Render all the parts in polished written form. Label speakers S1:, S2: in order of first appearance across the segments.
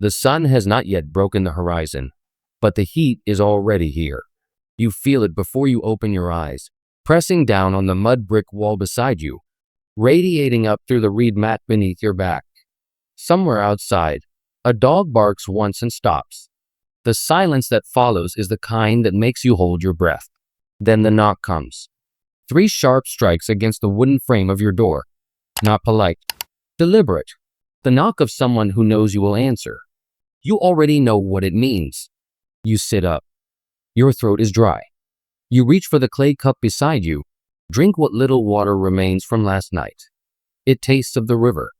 S1: The sun has not yet broken the horizon, but the heat is already here. You feel it before you open your eyes, pressing down on the mud brick wall beside you, radiating up through the reed mat beneath your back. Somewhere outside, a dog barks once and stops. The silence that follows is the kind that makes you hold your breath. Then the knock comes. 3 sharp strikes against the wooden frame of your door. Not polite, deliberate. The knock of someone who knows you will answer. You already know what it means. You sit up. Your throat is dry. You reach for the clay cup beside you. Drink what little water remains from last night. It tastes of the river.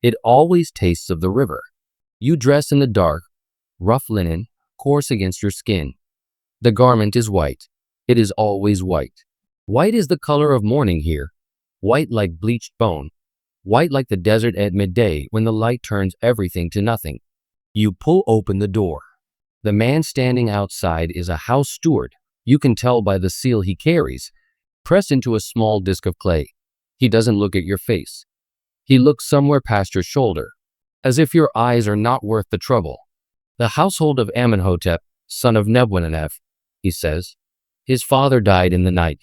S1: It always tastes of the river. You dress in the dark, rough linen, coarse against your skin. The garment is white. It is always white. White is the color of mourning here. White like bleached bone. White like the desert at midday when the light turns everything to nothing. You pull open the door. The man standing outside is a house steward. You can tell by the seal he carries, pressed into a small disk of clay. He doesn't look at your face. He looks somewhere past your shoulder, as if your eyes are not worth the trouble. The household of Amenhotep, son of Nebuchadnezzar, he says. His father died in the night.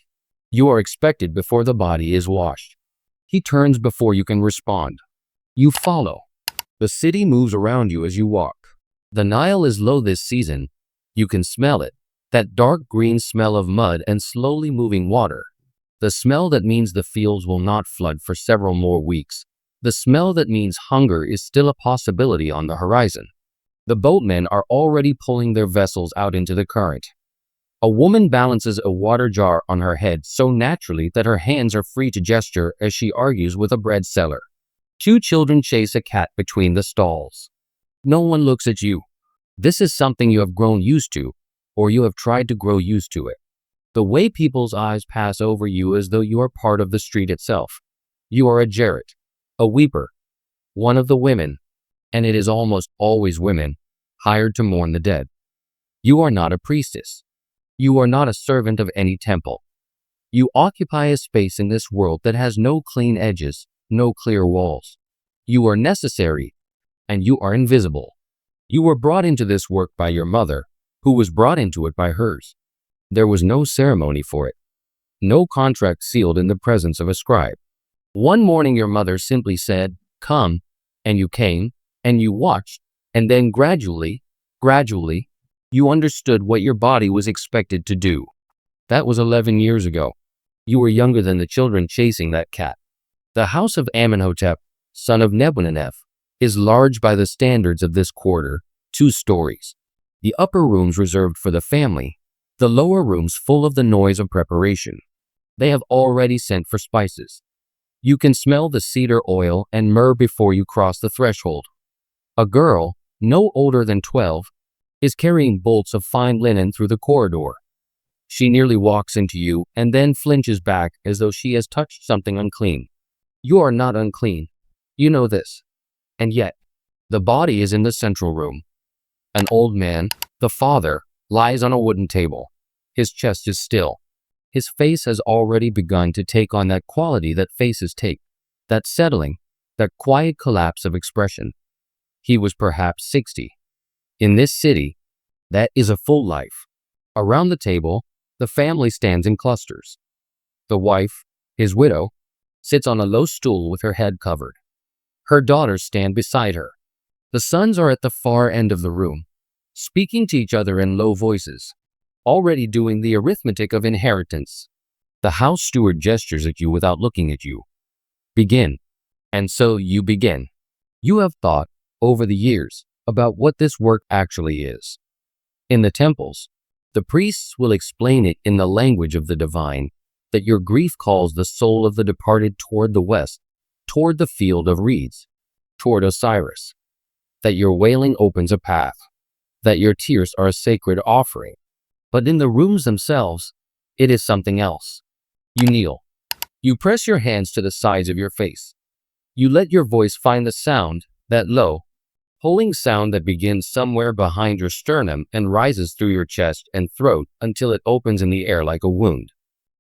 S1: You are expected before the body is washed. He turns before you can respond. You follow. The city moves around you as you walk. The Nile is low this season. You can smell it, that dark green smell of mud and slowly moving water. The smell that means the fields will not flood for several more weeks. The smell that means hunger is still a possibility on the horizon. The boatmen are already pulling their vessels out into the current. A woman balances a water jar on her head so naturally that her hands are free to gesture as she argues with a bread seller. 2 children chase a cat between the stalls. No one looks at you. This is something you have grown used to, or you have tried to grow used to it. The way people's eyes pass over you as though you are part of the street itself. You are a jarret, a weeper, one of the women, and it is almost always women, hired to mourn the dead. You are not a priestess. You are not a servant of any temple. You occupy a space in this world that has no clean edges, no clear walls. You are necessary, and you are invisible. You were brought into this work by your mother, who was brought into it by hers. There was no ceremony for it, no contract sealed in the presence of a scribe. One morning your mother simply said, "Come," and you came, and you watched, and then gradually, you understood what your body was expected to do. That was 11 years ago. You were younger than the children chasing that cat. The house of Amenhotep, son of Nebuchadnezzar, is large by the standards of this quarter, 2 stories. The upper rooms reserved for the family, the lower rooms full of the noise of preparation. They have already sent for spices. You can smell the cedar oil and myrrh before you cross the threshold. A girl, no older than 12, is carrying bolts of fine linen through the corridor. She nearly walks into you and then flinches back as though she has touched something unclean. You are not unclean. You know this. And yet, the body is in the central room. An old man, the father, lies on a wooden table. His chest is still. His face has already begun to take on that quality that faces take, that settling, that quiet collapse of expression. He was perhaps 60. In this city, that is a full life. Around the table, the family stands in clusters. The wife, his widow, sits on a low stool with her head covered. Her daughters stand beside her. The sons are at the far end of the room, speaking to each other in low voices, already doing the arithmetic of inheritance. The house steward gestures at you without looking at you. Begin. And so you begin. You have thought, over the years, about what this work actually is. In the temples, the priests will explain it in the language of the divine, that your grief calls the soul of the departed toward the west, toward the field of reeds, toward Osiris, that your wailing opens a path, that your tears are a sacred offering. But in the rooms themselves, it is something else. You kneel. You press your hands to the sides of your face. You let your voice find the sound, that low, pulling sound that begins somewhere behind your sternum and rises through your chest and throat until it opens in the air like a wound.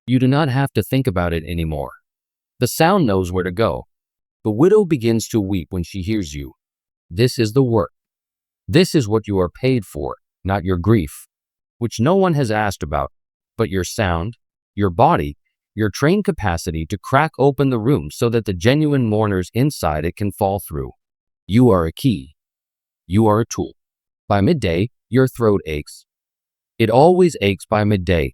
S1: You do not have to think about it anymore. The sound knows where to go. The widow begins to weep when she hears you. This is the work. This is what you are paid for, not your grief, which no one has asked about, but your sound, your body, your trained capacity to crack open the room so that the genuine mourners inside it can fall through. You are a key. You are a tool. By midday, your throat aches. It always aches by midday.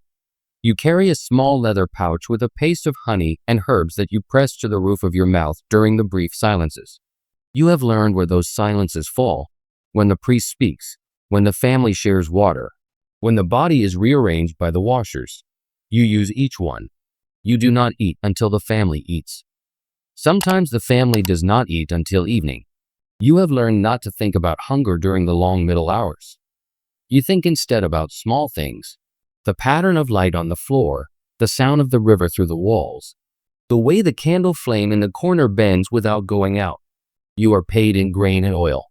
S1: You carry a small leather pouch with a paste of honey and herbs that you press to the roof of your mouth during the brief silences. You have learned where those silences fall, when the priest speaks, when the family shares water, when the body is rearranged by the washers. You use each one. You do not eat until the family eats. Sometimes the family does not eat until evening. You have learned not to think about hunger during the long middle hours. You think instead about small things. The pattern of light on the floor, the sound of the river through the walls, the way the candle flame in the corner bends without going out. You are paid in grain and oil.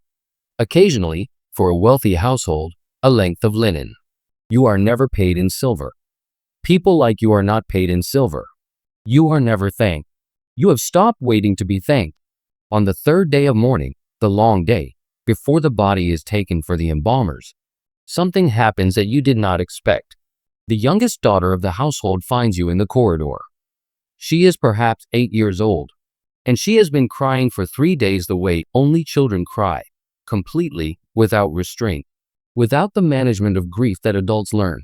S1: Occasionally, for a wealthy household, a length of linen. You are never paid in silver. People like you are not paid in silver. You are never thanked. You have stopped waiting to be thanked. On the third day of mourning, the long day, before the body is taken for the embalmers, something happens that you did not expect. The youngest daughter of the household finds you in the corridor. She is perhaps 8 years old, and she has been crying for 3 days the way only children cry, completely, without restraint, without the management of grief that adults learn.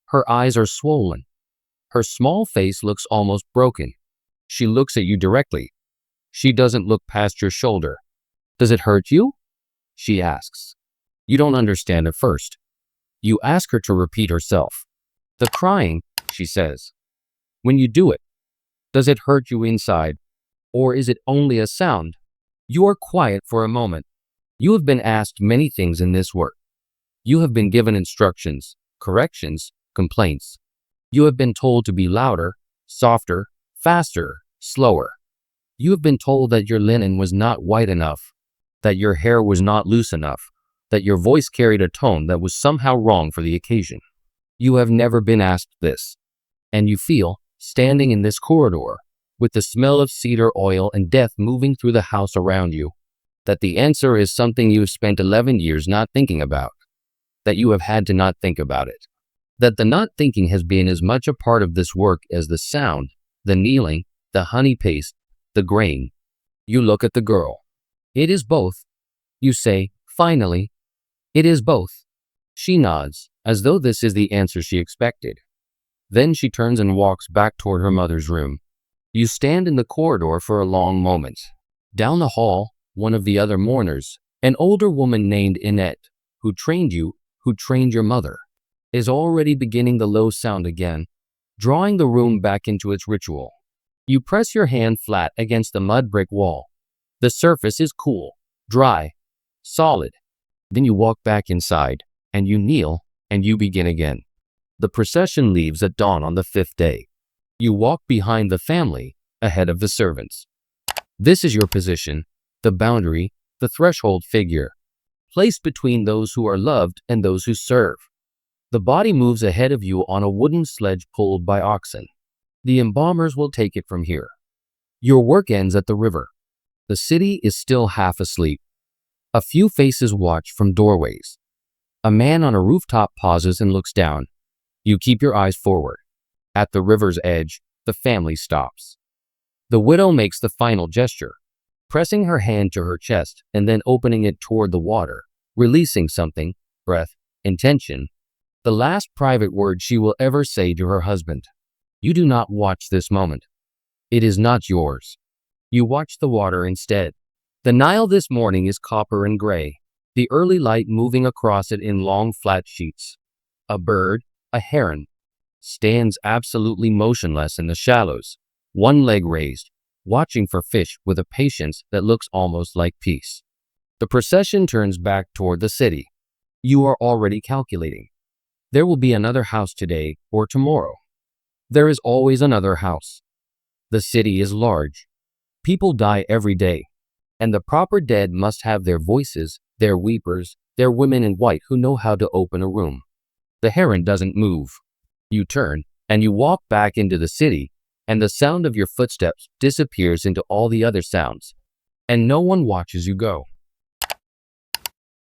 S1: Her eyes are swollen. Her small face looks almost broken. She looks at you directly. She doesn't look past your shoulder. "Does it hurt you?" she asks. You don't understand at first. You ask her to repeat herself. "The crying," she says. "When you do it, does it hurt you inside? Or is it only a sound?" You are quiet for a moment. You have been asked many things in this work. You have been given instructions, corrections, complaints. You have been told to be louder, softer, faster, slower. You have been told that your linen was not white enough, that your hair was not loose enough, that your voice carried a tone that was somehow wrong for the occasion. You have never been asked this, and you feel, standing in this corridor, with the smell of cedar oil and death moving through the house around you, that the answer is something you have spent 11 years not thinking about, that you have had to not think about it, that the not thinking has been as much a part of this work as the sound, the kneeling, the honey paste, the grain. You look at the girl. "It is both." You say, finally, "It is both." She nods, as though this is the answer she expected. Then she turns and walks back toward her mother's room. You stand in the corridor for a long moment. Down the hall, one of the other mourners, an older woman named Annette, who trained you, who trained your mother, is already beginning the low sound again, drawing the room back into its ritual. You press your hand flat against the mud brick wall. The surface is cool, dry, solid. Then you walk back inside, and you kneel, and you begin again. The procession leaves at dawn on the 5th day. You walk behind the family, ahead of the servants. This is your position, the boundary, the threshold figure, placed between those who are loved and those who serve. The body moves ahead of you on a wooden sledge pulled by oxen. The embalmers will take it from here. Your work ends at the river. The city is still half asleep. A few faces watch from doorways. A man on a rooftop pauses and looks down. You keep your eyes forward. At the river's edge, the family stops. The widow makes the final gesture, pressing her hand to her chest and then opening it toward the water, releasing something, breath, intention, the last private word she will ever say to her husband. You do not watch this moment. It is not yours. You watch the water instead. The Nile this morning is copper and gray, the early light moving across it in long flat sheets. A bird, a heron, stands absolutely motionless in the shallows, one leg raised, watching for fish with a patience that looks almost like peace. The procession turns back toward the city. You are already calculating. There will be another house today or tomorrow. There is always another house. The city is large. People die every day, and the proper dead must have their voices, their weepers, their women in white who know how to open a room. The heron doesn't move. You turn, and you walk back into the city, and the sound of your footsteps disappears into all the other sounds, and no one watches you go.